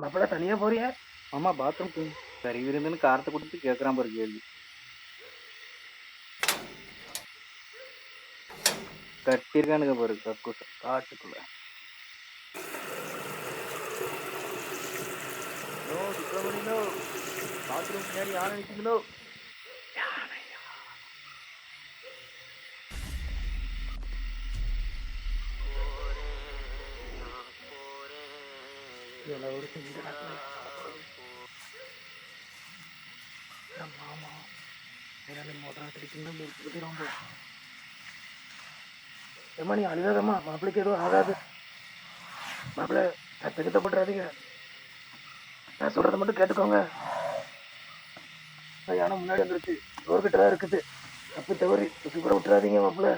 மாப்பிள்ள தனியா போறியா? ஆமா பாத்ரூம் சரி விருந்துன்னு காரத்தை கொடுத்து கேட்குறான் பாரு கேள்வி. கட்டியிருக்கானுங்க பாரு கக்கூஸ் காட்டுக்குள்ள. No Subramani no. பாத்ரூம் பின்னாடி யானை நிக்குது நோ. ஒரு செஞ்சு மாமா மோட்டார் கிடைக்குன்னு ரொம்ப ஏமா நீ அழுகாதம்மா, மாப்பிள்ளைக்கு எதுவும் ஆகாது. மாப்பிள்ள சத்தத்தை போட்டுறாதீங்க, நான் சொல்றதை மட்டும் கேட்டுக்கோங்க. யானை முன்னாடி வந்துருச்சு, டோர்கிட்ட தான் இருக்குது. தப்பு தவறி தூக்கி கூட விட்டுறாதீங்க மாப்பிள்ள.